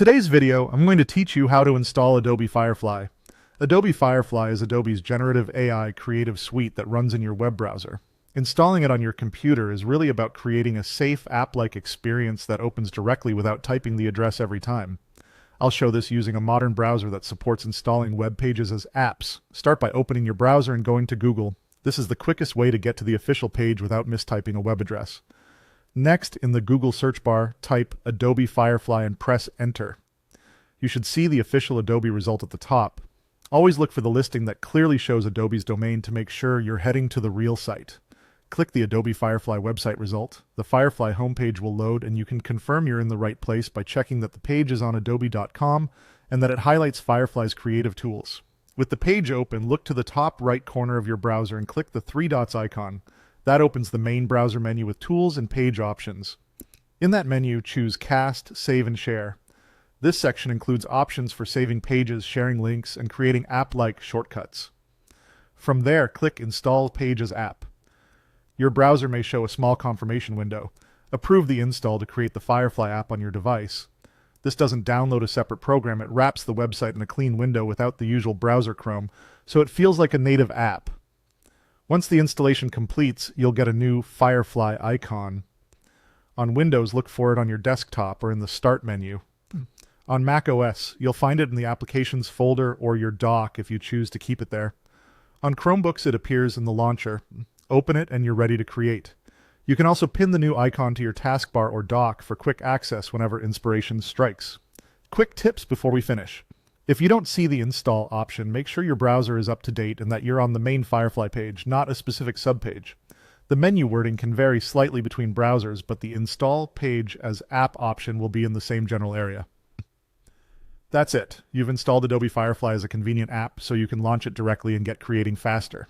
today's video, I'm going to teach you how to install Adobe Firefly. Adobe Firefly is Adobe's generative AI creative suite that runs in your web browser. Installing it on your computer is really about creating a safe app-like experience that opens directly without typing the address every time. I'll show this using a modern browser that supports installing web pages as apps. Start by opening your browser and going to Google. This is the quickest way to get to the official page without mistyping a web address. Next, in the Google search bar, type Adobe Firefly and press Enter. You should see the official Adobe result at the top. Always look for the listing that clearly shows Adobe's domain to make sure you're heading to the real site. Click the Adobe Firefly website result. The Firefly homepage will load, and you can confirm you're in the right place by checking that the page is on adobe.com and that it highlights Firefly's creative tools. With the page open, look to the top right corner of your browser and click the three dots icon. That opens the main browser menu with tools and page options. In that menu, choose Cast, Save, and Share. This section includes options for saving pages, sharing links, and creating app-like shortcuts. From there, click Install Pages App. Your browser may show a small confirmation window. Approve the install to create the Firefly app on your device. This doesn't download a separate program, it wraps the website in a clean window without the usual browser Chrome, so it feels like a native app. Once the installation completes, you'll get a new Firefly icon. On Windows, look for it on your desktop or in the Start menu. On Mac OS, you'll find it in the Applications folder or your dock if you choose to keep it there. On Chromebooks, it appears in the launcher. Open it and you're ready to create. You can also pin the new icon to your taskbar or dock for quick access whenever inspiration strikes. Quick tips before we finish. If you don't see the install option, make sure your browser is up to date and that you're on the main Firefly page, not a specific subpage. The menu wording can vary slightly between browsers, but the install page as app option will be in the same general area. That's it. You've installed Adobe Firefly as a convenient app, so you can launch it directly and get creating faster.